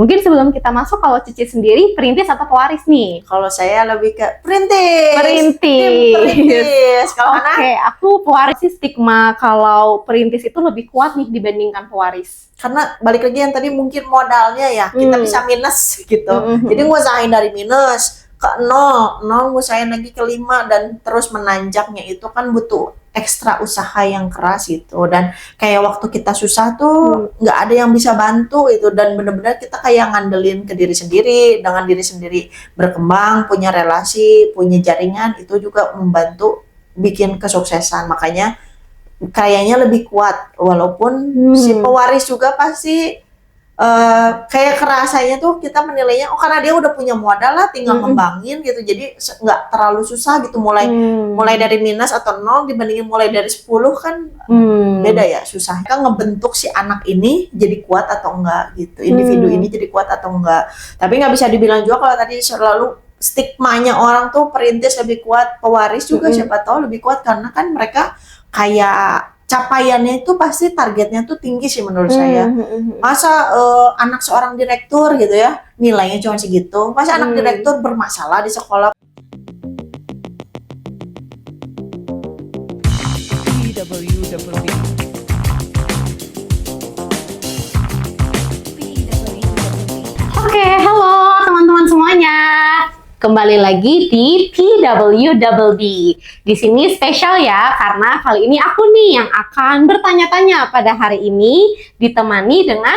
Mungkin sebelum kita masuk, kalau Cici sendiri perintis atau pewaris nih? Kalau saya lebih ke perintis. Perintis. Perintis. Kalau Oke, aku pewaris sih. Stigma kalau perintis itu lebih kuat nih dibandingkan pewaris. Karena balik lagi yang tadi mungkin modalnya ya, kita bisa minus gitu. Jadi ngusahain dari minus ke nol ngusahain lagi ke 5 dan terus menanjaknya itu kan butuh ekstra usaha yang keras gitu. Dan kayak waktu kita susah tuh nggak ada yang bisa bantu itu, dan bener-bener kita kayak ngandelin ke diri sendiri. Dengan diri sendiri berkembang, punya relasi, punya jaringan, itu juga membantu bikin kesuksesan. Makanya kayaknya lebih kuat, walaupun si pewaris juga pasti kayak kerasanya tuh kita menilainya, oh karena dia udah punya modal lah, tinggal ngembangin gitu, jadi nggak terlalu susah gitu, mulai dari minus atau nol dibandingin mulai dari 10 kan beda ya, susah kan ngebentuk si anak ini jadi kuat atau enggak gitu, individu ini jadi kuat atau enggak. Tapi nggak bisa dibilang juga kalau tadi selalu stigmanya orang tuh perintis lebih kuat, pewaris juga siapa tahu lebih kuat, karena kan mereka kayak capaiannya itu pasti targetnya tuh tinggi sih menurut saya. Masa anak seorang direktur gitu ya, nilainya cuma segitu. Masa anak direktur bermasalah di sekolah. Oke, halo teman-teman semuanya. Kembali lagi di PWDD. Di sini spesial ya, karena kali ini aku nih yang akan bertanya-tanya pada hari ini, ditemani dengan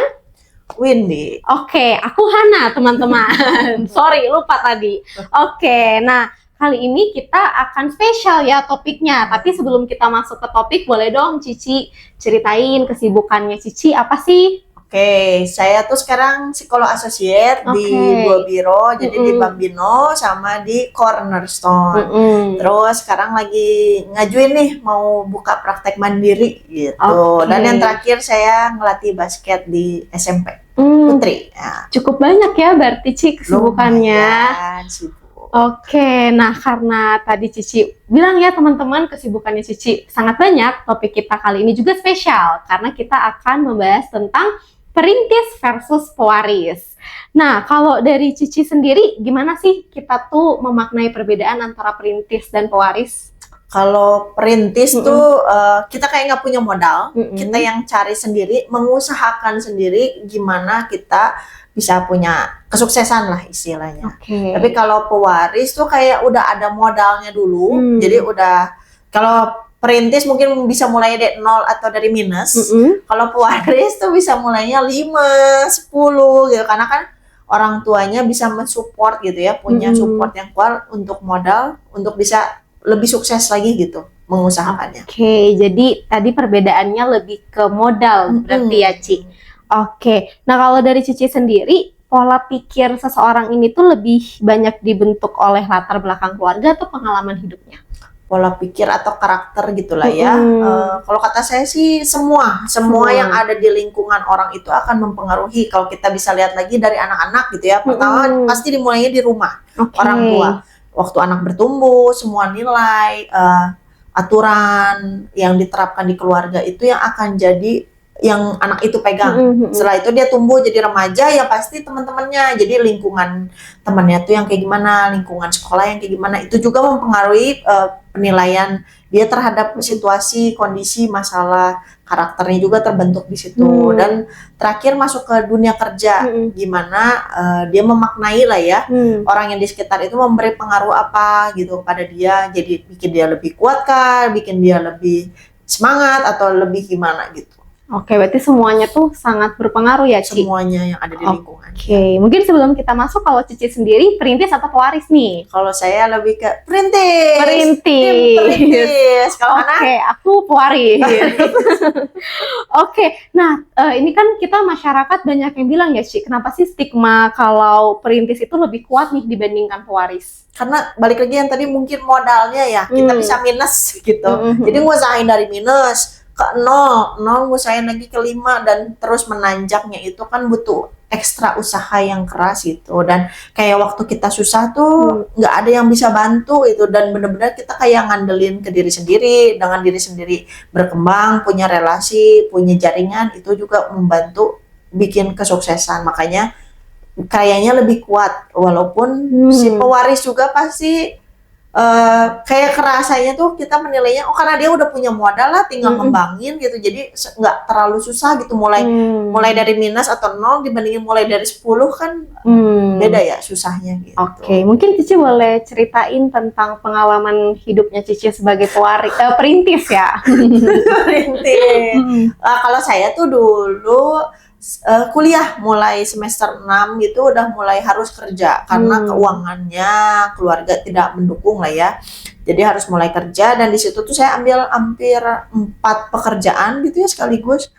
Windy. Oke, aku Hana teman-teman. Sorry, lupa tadi. Oke, nah kali ini kita akan spesial ya topiknya. Tapi sebelum kita masuk ke topik, boleh dong Cici ceritain kesibukannya Cici apa sih? Oke, saya tuh sekarang psikolog associate di 2 biro, jadi di Bambino sama di Cornerstone. Terus sekarang lagi ngajuin nih mau buka praktek mandiri gitu. Dan yang terakhir saya ngelatih basket di SMP Putri. Ya. Cukup banyak ya berarti Cici kesibukannya. Oke, nah karena tadi Cici bilang ya teman-teman kesibukannya Cici sangat banyak, topik kita kali ini juga spesial karena kita akan membahas tentang perintis versus pewaris. Nah, kalau dari Cici sendiri, gimana sih kita tuh memaknai perbedaan antara perintis dan pewaris? Kalau perintis tuh kita kayak nggak punya modal, kita yang cari sendiri, mengusahakan sendiri gimana kita bisa punya kesuksesan lah istilahnya. Tapi kalau pewaris tuh kayak udah ada modalnya dulu, jadi udah kalau perintis mungkin bisa mulai dari 0 atau dari minus. Kalau pewaris tuh bisa mulainya 5, 10 gitu. Karena kan orang tuanya bisa mensupport gitu ya. Punya support yang kuat untuk modal. Untuk bisa lebih sukses lagi gitu mengusahakannya. Oke, jadi tadi perbedaannya lebih ke modal berarti ya Ci. Oke, nah kalau dari Cici sendiri, pola pikir seseorang ini tuh lebih banyak dibentuk oleh latar belakang keluarga atau pengalaman hidupnya? Pola pikir atau karakter gitulah ya. Kalau kata saya sih semua yang ada di lingkungan orang itu akan mempengaruhi. Kalau kita bisa lihat lagi dari anak-anak gitu ya, pertama pasti dimulainya di rumah, orang tua. Waktu anak bertumbuh, semua nilai, aturan yang diterapkan di keluarga itu yang akan jadi yang anak itu pegang. Setelah itu dia tumbuh jadi remaja, ya pasti teman-temannya, jadi lingkungan temannya tuh yang kayak gimana, lingkungan sekolah yang kayak gimana, itu juga mempengaruhi penilaian dia terhadap situasi, kondisi, masalah, karakternya juga terbentuk di situ. Dan terakhir masuk ke dunia kerja, gimana dia memaknai lah ya, orang yang di sekitar itu memberi pengaruh apa gitu pada dia, jadi bikin dia lebih kuat kah, bikin dia lebih semangat atau lebih gimana gitu. Oke, berarti semuanya tuh sangat berpengaruh ya, Ci? Semuanya yang ada di lingkungan. Oke, mungkin sebelum kita masuk, kalau Cici sendiri perintis atau pewaris nih? Kalau saya lebih ke perintis. Perintis. Oke, aku pewaris. Oke, nah ini kan kita masyarakat banyak yang bilang ya, Ci, kenapa sih stigma kalau perintis itu lebih kuat nih dibandingkan pewaris? Karena balik lagi yang tadi mungkin modalnya ya, kita bisa minus gitu. Jadi ngusahain dari minus ke 0 ngusahain lagi ke 5 dan terus menanjaknya itu kan butuh ekstra usaha yang keras gitu. Dan kayak waktu kita susah tuh nggak ada yang bisa bantu itu, dan bener-bener kita kayak ngandelin ke diri sendiri. Dengan diri sendiri berkembang, punya relasi, punya jaringan, itu juga membantu bikin kesuksesan. Makanya kayaknya lebih kuat, walaupun si pewaris juga pasti kayak kerasanya tuh kita menilainya karena dia udah punya modal lah, tinggal ngembangin gitu, jadi nggak terlalu susah gitu mulai dari minus atau nol dibandingin mulai dari 10 kan beda ya susahnya gitu. Oke, mungkin Cici boleh ceritain tentang pengalaman hidupnya Cici sebagai perintis ya. Perintis. Kalau saya tuh dulu kuliah mulai semester 6 gitu udah mulai harus kerja karena keuangannya keluarga tidak mendukung lah ya. Jadi harus mulai kerja dan di situ tuh saya ambil hampir 4 pekerjaan gitu ya sekaligus.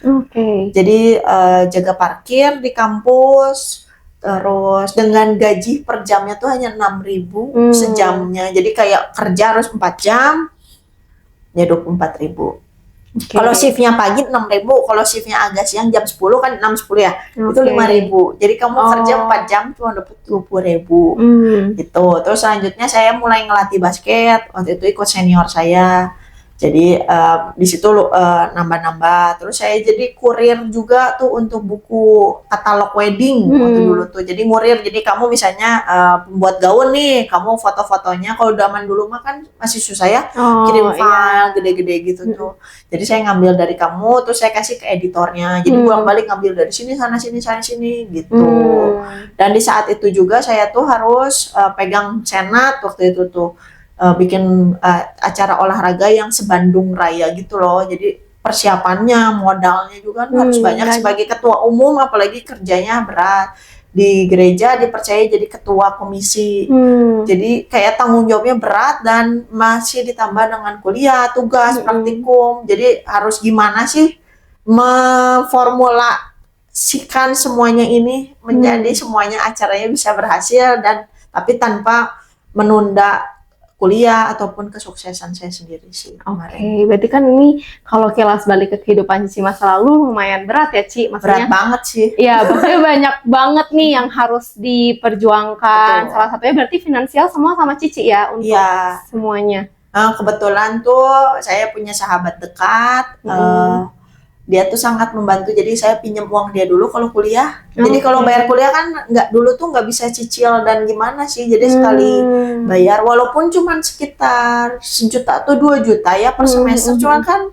Jadi jaga parkir di kampus, terus dengan gaji per jamnya tuh hanya 6.000 sejamnya. Jadi kayak kerja harus 4 jam ya 24.000. Kalau shiftnya pagi 6.000, kalau shiftnya agak siang jam 10 kan 6-10 ya, itu 5.000. Jadi kamu kerja 4 jam cuma dapat 20.000 gitu. Terus selanjutnya saya mulai ngelatih basket, waktu itu ikut senior saya. Jadi di situ nambah-nambah. Terus saya jadi kurir juga tuh untuk buku katalog wedding waktu dulu tuh. Jadi ngurir. Jadi kamu misalnya pembuat gaun nih, kamu foto-fotonya. Kalau zaman dulu mah kan masih susah ya, kirim file gede-gede gitu tuh. Jadi saya ngambil dari kamu, terus saya kasih ke editornya. Jadi bolak-balik ngambil dari sini sana sini gitu. Dan di saat itu juga saya tuh harus pegang senat waktu itu tuh. Bikin acara olahraga yang se-Bandung Raya gitu loh. Jadi persiapannya, modalnya juga kan harus banyak sebagai ketua umum, apalagi kerjanya berat. Di gereja dipercaya jadi ketua komisi. Jadi kayak tanggung jawabnya berat dan masih ditambah dengan kuliah, tugas, praktikum. Jadi harus gimana sih memformulasikan semuanya ini menjadi semuanya acaranya bisa berhasil dan tapi tanpa menunda kuliah ataupun kesuksesan saya sendiri sih. Oke, berarti kan ini kalau kilas balik ke kehidupan Cici masa lalu lumayan berat ya Ci, maksudnya. Berat banget sih. Iya, maksudnya banyak banget nih yang harus diperjuangkan. Betul. Salah satunya berarti finansial semua sama Cici ya untuk semuanya. Kebetulan tuh saya punya sahabat dekat. Dia tuh sangat membantu, jadi saya pinjam uang dia dulu kalau kuliah. Jadi kalau bayar kuliah kan dulu tuh nggak bisa cicil dan gimana sih, jadi sekali bayar walaupun cuma sekitar 1 juta atau 2 juta ya per semester, cuman kan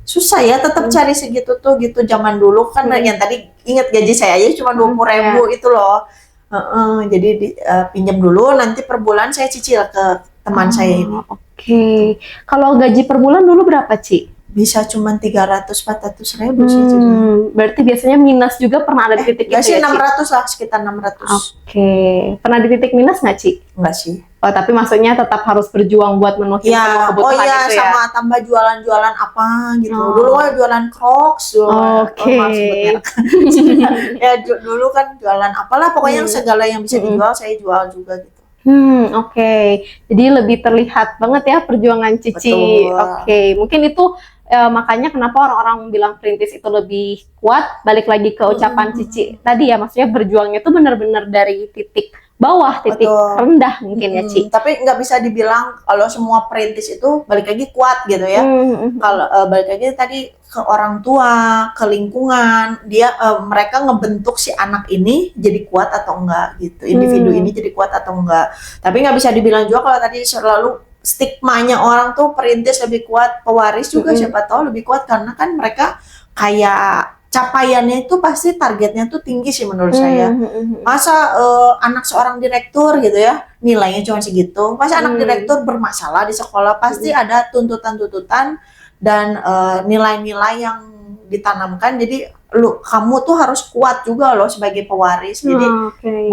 susah ya tetap cari segitu tuh gitu zaman dulu kan. Yang tadi ingat gaji saya aja cuma 20.000 itu loh. Jadi pinjam dulu, nanti per bulan saya cicil ke teman saya ini. Oke. Kalau gaji per bulan dulu berapa Ci? Bisa cuma 300-400 ribu sih. Berarti biasanya minus juga pernah ada di titik itu sih, ya, 600 lah, sekitar 600. Oke. Pernah di titik minus nggak, Ci? Enggak sih. Oh, tapi maksudnya tetap harus berjuang buat memenuhi semua kebutuhan itu ya? Sama tambah jualan-jualan apa gitu. Dulu kan jualan Crocs. Ya dulu kan jualan apalah, pokoknya segala yang bisa dijual, saya jual juga gitu. Oke. Jadi lebih terlihat banget ya perjuangan Cici. Oke. Mungkin itu makanya kenapa orang-orang bilang perintis itu lebih kuat. Balik lagi ke ucapan Cici tadi ya, maksudnya berjuangnya itu benar-benar dari titik bawah, titik rendah mungkin ya Ci. Tapi nggak bisa dibilang kalau semua perintis itu balik lagi kuat gitu ya. Kalau balik lagi tadi ke orang tua, ke lingkungan, mereka ngebentuk si anak ini jadi kuat atau enggak gitu. Individu ini jadi kuat atau enggak. Tapi nggak bisa dibilang juga kalau tadi selalu stigmanya orang tuh perintis lebih kuat, pewaris juga siapa tahu lebih kuat karena kan mereka kayak capaiannya itu pasti targetnya tuh tinggi sih menurut saya. Masa anak seorang direktur gitu ya nilainya cuma segitu, masa anak direktur bermasalah di sekolah, pasti ada tuntutan-tuntutan dan nilai-nilai yang ditanamkan. Jadi kamu tuh harus kuat juga loh sebagai pewaris. Jadi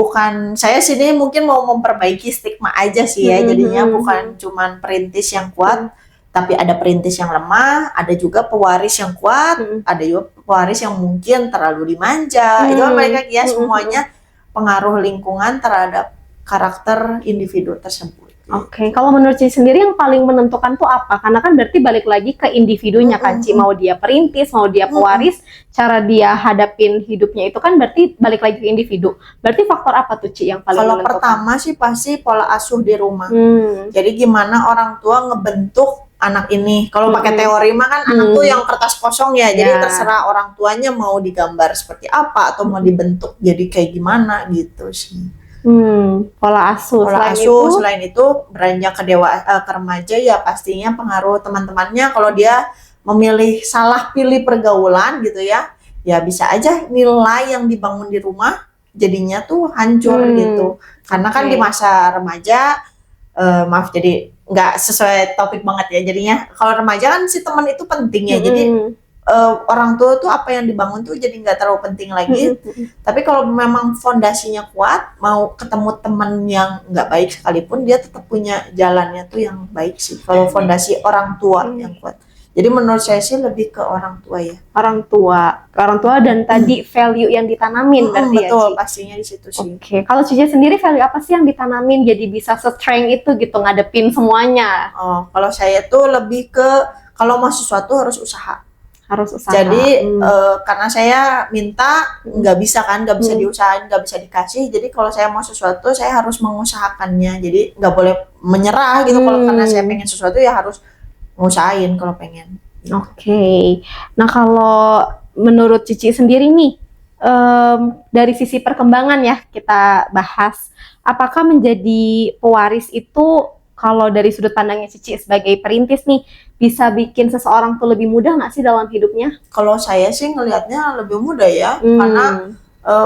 bukan saya sini mungkin mau memperbaiki stigma aja sih ya. Jadinya bukan cuman perintis yang kuat, tapi ada perintis yang lemah, ada juga pewaris yang kuat, ada juga pewaris yang mungkin terlalu dimanja. Itu kan mereka ya semuanya pengaruh lingkungan terhadap karakter individu tersebut. Oke, kalau menurut Cici sendiri yang paling menentukan tuh apa? Karena kan berarti balik lagi ke individunya kan Ci, mau dia perintis, mau dia pewaris, cara dia hadapin hidupnya itu kan berarti balik lagi ke individu. Berarti faktor apa tuh Ci yang paling menentukan? Kalau pertama sih pasti pola asuh di rumah. Jadi gimana orang tua ngebentuk anak ini. Kalau pakai teori mah kan anak tuh yang kertas kosong ya, jadi terserah orang tuanya mau digambar seperti apa atau mau dibentuk jadi kayak gimana gitu sih. Pola asuh. Selain itu beranjak ke remaja ya pastinya pengaruh teman-temannya. Kalau dia memilih salah pilih pergaulan gitu ya bisa aja nilai yang dibangun di rumah jadinya tuh hancur gitu. Karena kan di masa remaja, maaf jadi nggak sesuai topik banget ya. Jadinya kalau remaja kan si teman itu penting ya. Jadi orang tua tuh apa yang dibangun tuh jadi nggak terlalu penting lagi. Tapi kalau memang fondasinya kuat, mau ketemu teman yang nggak baik sekalipun dia tetap punya jalannya tuh yang baik sih. Kalau fondasi orang tua yang kuat. Jadi menurut saya sih lebih ke orang tua ya. Orang tua dan tadi value yang ditanamin berarti ya. Betul, pastinya di situ sih. Oke, kalau Cici sendiri value apa sih yang ditanamin jadi bisa se-strength itu gitu ngadepin semuanya? Oh, kalau saya tuh lebih ke kalau mau sesuatu harus usaha. Jadi karena saya minta nggak bisa diusahain, nggak bisa dikasih. Jadi kalau saya mau sesuatu saya harus mengusahakannya. Jadi nggak boleh menyerah gitu. Kalau karena saya pengen sesuatu ya harus ngusahain kalau pengen. Oke. Nah kalau menurut Cici sendiri nih, dari sisi perkembangan ya kita bahas, apakah menjadi pewaris itu kalau dari sudut pandangnya Cici sebagai perintis nih, bisa bikin seseorang tuh lebih mudah nggak sih dalam hidupnya? Kalau saya sih ngelihatnya lebih mudah ya, karena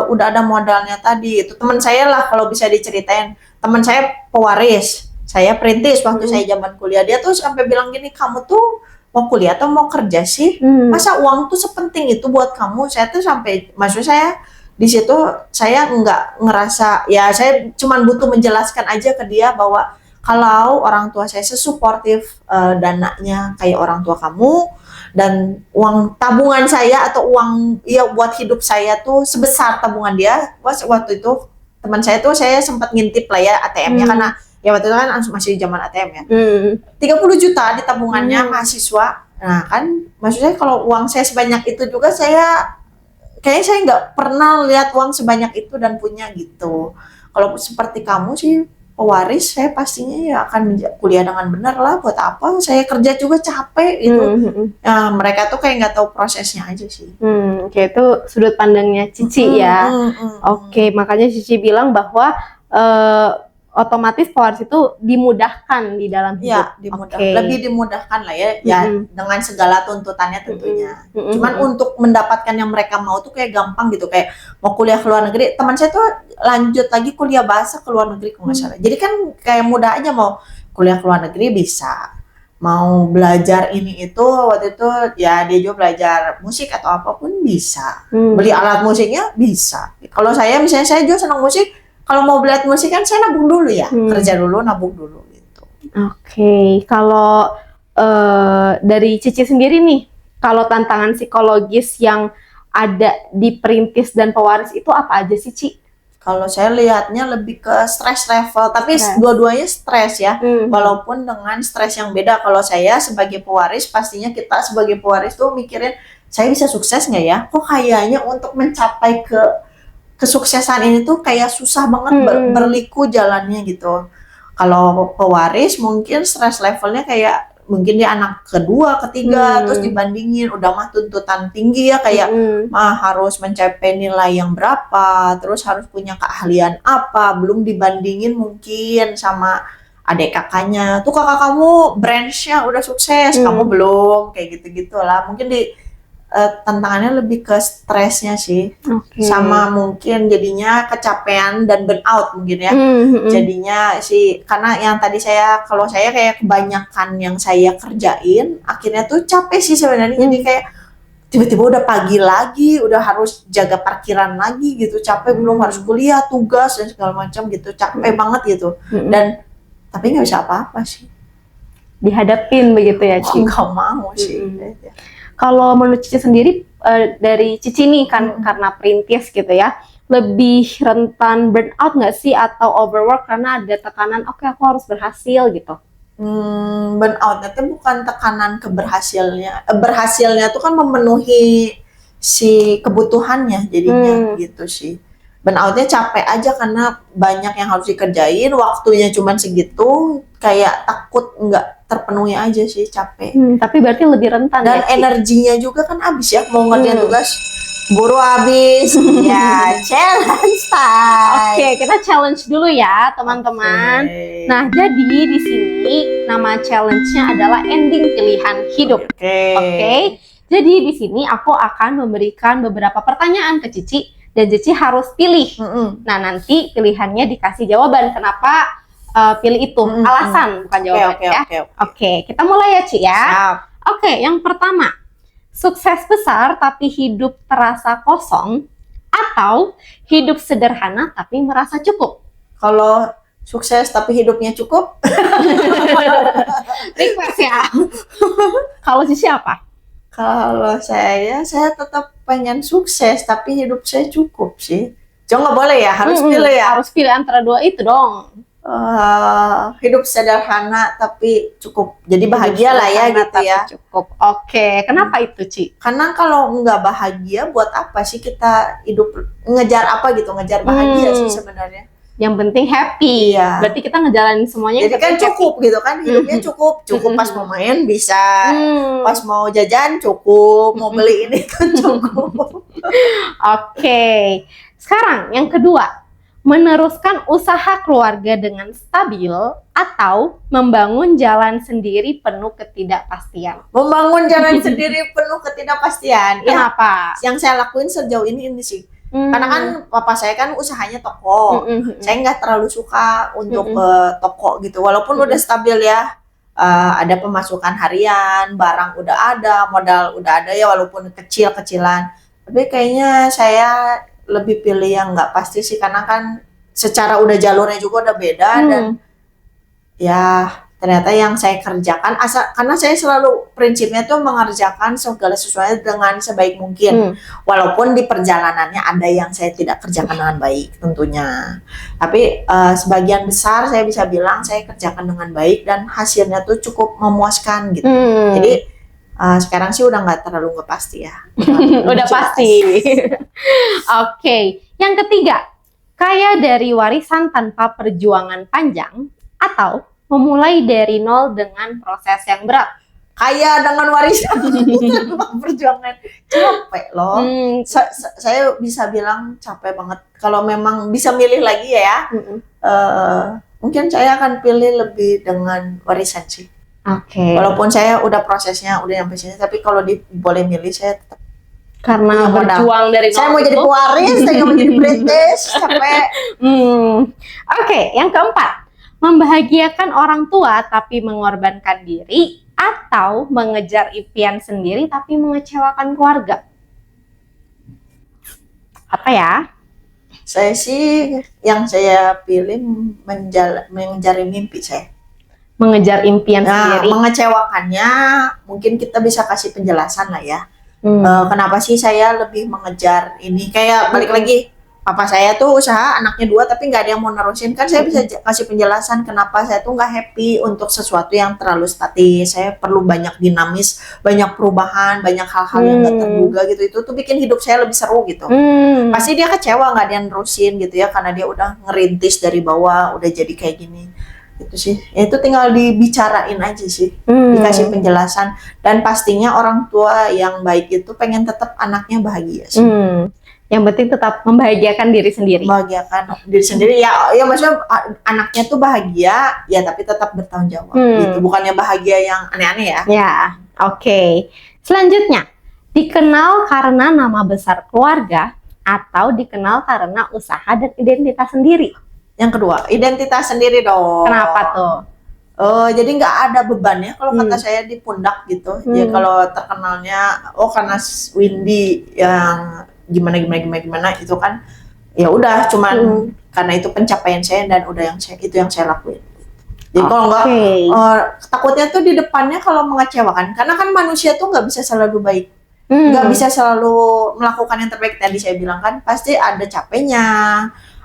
udah ada modalnya tadi. Itu teman saya lah kalau bisa diceritain. Teman saya pewaris. Saya perintis waktu saya zaman kuliah. Dia tuh sampai bilang gini, kamu tuh mau kuliah atau mau kerja sih? Masa uang tuh sepenting itu buat kamu? Saya tuh sampai, maksud saya di situ saya nggak ngerasa, ya saya cuman butuh menjelaskan aja ke dia bahwa kalau orang tua saya sesuportif dananya kayak orang tua kamu, dan uang tabungan saya atau uang ya buat hidup saya tuh sebesar tabungan dia. Waktu itu teman saya tuh saya sempat ngintip lah ya ATM-nya karena ya waktu itu kan masih zaman ATM ya. 30 juta di tabungannya mahasiswa. Nah kan maksudnya kalau uang saya sebanyak itu juga kayaknya saya nggak pernah lihat uang sebanyak itu dan punya gitu. Kalau seperti kamu sih pewaris, saya pastinya ya akan kuliah dengan benar lah. Buat apa? Saya kerja juga capek itu. Nah, mereka tuh kayak nggak tahu prosesnya aja sih. Oke, itu sudut pandangnya Cici ya. Oke, makanya Cici bilang bahwa otomatis pewaris itu dimudahkan di dalam hidup. Ya, lebih dimudahkan lah ya, dengan segala tuntutannya tentunya. Cuman untuk mendapatkan yang mereka mau tuh kayak gampang gitu, kayak mau kuliah ke luar negeri. Teman saya tuh lanjut lagi kuliah bahasa ke luar negeri kalau nggak salah. Jadi kan kayak mudah aja mau kuliah ke luar negeri bisa. Mau belajar ini itu, waktu itu ya dia juga belajar musik atau apapun bisa. Beli alat musiknya bisa. Kalau saya misalnya saya juga senang musik. Kalau mau belajar musik kan saya nabung dulu ya, kerja dulu, nabung dulu gitu. Oke, kalau dari Cici sendiri nih, kalau tantangan psikologis yang ada di perintis dan pewaris itu apa aja sih, Ci? Kalau saya lihatnya lebih ke stress level, tapi dua-duanya stres ya, walaupun dengan stres yang beda. Kalau saya sebagai pewaris, pastinya kita sebagai pewaris tuh mikirin, saya bisa sukses nggak ya? Kok kayaknya untuk mencapai kesuksesan ini tuh kayak susah banget berliku jalannya gitu. Kalau pewaris mungkin stress levelnya kayak mungkin dia anak kedua, ketiga, terus dibandingin udah mah tuntutan tinggi ya kayak harus mencapai nilai yang berapa, terus harus punya keahlian apa, belum dibandingin mungkin sama adik kakaknya. Tuh kakak kamu branchnya udah sukses, kamu belum, kayak gitu-gitu lah. Mungkin tantangannya lebih ke stresnya sih, sama mungkin jadinya kecapean dan burnout mungkin ya. Jadinya sih karena yang tadi kalau saya kayak kebanyakan yang saya kerjain, akhirnya tuh capek sih sebenarnya. Jadi kayak tiba-tiba udah pagi lagi, udah harus jaga parkiran lagi gitu, capek, belum harus kuliah, tugas dan segala macam gitu, capek banget gitu. Dan tapi nggak bisa apa-apa sih. Dihadapin begitu ya, Ci? Nggak mau sih. Kalau menurut Cici sendiri, dari Cici nih kan karena perintis gitu ya, lebih rentan burnout nggak sih atau overwork karena ada tekanan, oke aku harus berhasil gitu? Burnout itu bukan tekanan berhasilnya tuh kan memenuhi si kebutuhannya jadinya gitu sih. Burnoutnya capek aja karena banyak yang harus dikerjain, waktunya cuma segitu, kayak takut nggak terpenuhi aja sih, capek. Tapi berarti lebih rentan Dan ya, Ci? energinya juga kan habis ya, mau ngerjain tugas buru habis. Ya, challenge time. Oke, kita challenge dulu ya, teman-teman. Oke. Nah, jadi di sini nama challenge-nya adalah ending pilihan hidup. Oke. Jadi di sini aku akan memberikan beberapa pertanyaan ke Cici dan Cici harus pilih. Nah, nanti pilihannya dikasih jawaban kenapa pilih itu, alasan bukan jawaban ya. Oke, kita mulai ya, Ci ya. Siap. Oke, yang pertama. Sukses besar tapi hidup terasa kosong atau hidup sederhana tapi merasa cukup? Kalau sukses tapi hidupnya cukup, Request ya. Kalau Cici apa? kalau saya tetap pengen sukses tapi hidup saya cukup sih. Jangan nggak boleh ya, harus pilih ya. Harus pilih antara dua itu dong. Hidup sederhana tapi cukup, jadi bahagia lah ya gitu ya. Cukup. Oke, kenapa itu, Ci? Karena kalau nggak bahagia, buat apa sih kita hidup, ngejar apa gitu, ngejar bahagia sih sebenarnya. Yang penting happy. Iya. Berarti kita ngejalanin semuanya. Jadi kan cukup gitu kan, hidupnya cukup pas mau main bisa, pas mau jajan cukup, mau beli ini kan cukup. Oke. Sekarang yang kedua. Meneruskan usaha keluarga dengan stabil atau membangun jalan sendiri penuh ketidakpastian? Membangun jalan sendiri penuh ketidakpastian. Kenapa? Yang saya lakuin sejauh ini sih. Karena kan papa saya kan usahanya toko. Saya nggak terlalu suka untuk ke toko gitu. Walaupun udah stabil ya. Ada pemasukan harian, barang udah ada, modal udah ada ya walaupun kecil-kecilan. Tapi kayaknya saya lebih pilih yang nggak pasti sih, karena kan secara udah jalurnya juga udah beda dan ya ternyata yang saya kerjakan karena saya selalu prinsipnya tuh mengerjakan segala sesuatu dengan sebaik mungkin, walaupun di perjalanannya ada yang saya tidak kerjakan dengan baik tentunya, tapi sebagian besar saya bisa bilang saya kerjakan dengan baik dan hasilnya tuh cukup memuaskan gitu. Jadi sekarang sih udah nggak terlalu nggak pasti ya. Udah pasti. Oke. Yang ketiga, kaya dari warisan tanpa perjuangan panjang atau memulai dari nol dengan proses yang berat? Kaya dengan warisan tanpa perjuangan, capek loh. Saya bisa bilang capek banget. Kalau memang bisa milih lagi ya, mungkin saya akan pilih lebih dengan warisan sih. Oke. Walaupun saya udah prosesnya udah nyampe sini, tapi kalau boleh milih saya tetap karena berjuang dari nol. Saya mau jadi pewaris, saya mau jadi British, capek. Oke, yang keempat, membahagiakan orang tua tapi mengorbankan diri atau mengejar impian sendiri tapi mengecewakan keluarga? Apa ya? Saya sih yang saya pilih mengejar mimpi saya. Mengejar impian sendiri. Mengecewakannya mungkin kita bisa kasih penjelasan lah ya. Kenapa sih saya lebih mengejar ini, kayak balik lagi papa saya tuh usaha anaknya 2 tapi nggak ada yang mau nerusin, kan saya bisa kasih penjelasan kenapa saya tuh nggak happy untuk sesuatu yang terlalu statis. Saya perlu banyak dinamis, banyak perubahan, banyak hal-hal yang nggak terduga gitu. Itu tuh bikin hidup saya lebih seru gitu. Pasti dia kecewa nggak ada yang nerusin gitu ya, karena dia udah ngerintis dari bawah udah jadi kayak gini. Itu sih, ya itu tinggal dibicarain aja sih, dikasih penjelasan, dan pastinya orang tua yang baik itu pengen tetap anaknya bahagia sih. Yang penting tetap membahagiakan diri sendiri. Membahagiakan diri sendiri ya maksudnya anaknya tuh bahagia ya, tapi tetap bertanggung jawab gitu, bukannya bahagia yang aneh-aneh ya. Ya, oke. Selanjutnya, dikenal karena nama besar keluarga atau dikenal karena usaha dan identitas sendiri? Yang kedua, identitas sendiri dong. Kenapa tuh? Jadi nggak ada beban ya kalau kata saya di pundak gitu. Ya kalau terkenalnya karena Windy yang gimana itu kan ya udah cuman karena itu pencapaian saya dan udah itu yang saya lakuin. Jadi kalau nggak takutnya tuh di depannya kalau mengecewakan, karena kan manusia tuh nggak bisa selalu baik. Nggak bisa selalu melakukan yang terbaik. Tadi saya bilang kan pasti ada capeknya,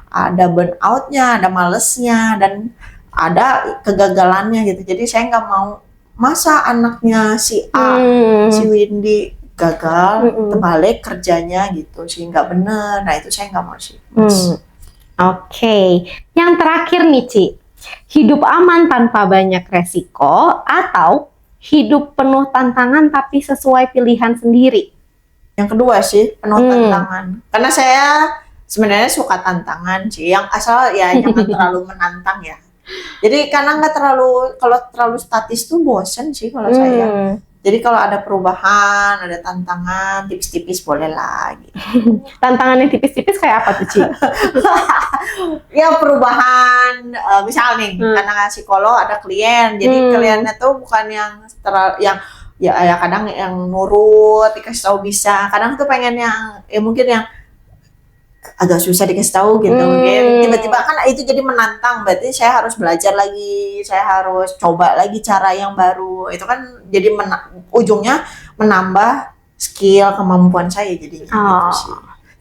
ada burnout-nya, ada malesnya, dan ada kegagalannya gitu. Jadi saya nggak mau masa anaknya si A, si Windy gagal, terbalik kerjanya gitu sih, nggak bener. Nah itu saya nggak mau sih. Oke. Yang terakhir nih Ci, Hidup aman tanpa banyak resiko atau hidup penuh tantangan tapi sesuai pilihan sendiri? Yang kedua sih, penuh tantangan. Karena saya sebenarnya suka tantangan sih, yang asal ya jangan terlalu menantang ya. Jadi karena nggak terlalu, kalau terlalu statis tuh bosen sih kalau saya. Jadi kalau ada perubahan, ada tantangan, tipis-tipis boleh lah. Gitu. Tantangan yang tipis-tipis kayak apa tuh, Ci? Ya perubahan, misal nih, karena psikolog ada klien, jadi kliennya tuh bukan yang ya kadang yang nurut, dikasih tahu bisa, kadang tuh pengen yang, ya mungkin yang agak susah dikasih tahu gitu, mungkin tiba-tiba kan itu jadi menantang, berarti saya harus belajar lagi, saya harus coba lagi cara yang baru, itu kan jadi ujungnya menambah skill kemampuan saya jadinya gitu sih.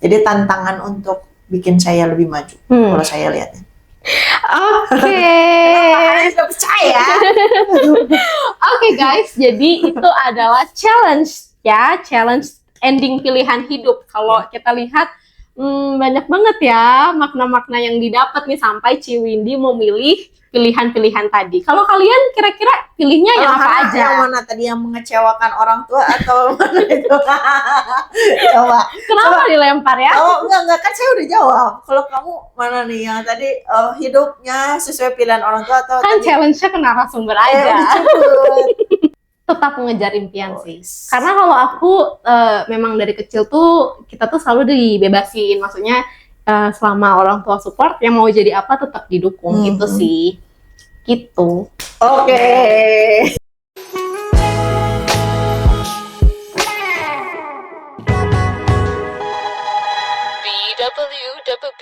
Jadi tantangan untuk bikin saya lebih maju kalau saya lihatnya. Oke. Sudah percaya. Oke guys, jadi itu adalah challenge ya, challenge ending pilihan hidup. Kalau kita lihat banyak banget ya makna-makna yang didapat nih sampai Ciwindi memilih pilihan-pilihan tadi. Kalau kalian kira-kira pilihnya yang apa aja? Yang mana tadi, yang mengecewakan orang tua atau mana itu? Kenapa dilempar ya? Oh enggak kan saya udah jawab. Kalau kamu mana nih yang tadi hidupnya sesuai pilihan orang tua atau kan tadi? Challenge-nya ke narasumber aja. Tetap mengejar impian sih. Karena kalau aku memang dari kecil tuh kita tuh selalu dibebasin, maksudnya selama orang tua support, yang mau jadi apa tetap didukung gitu sih. Gitu. Oke. BWWB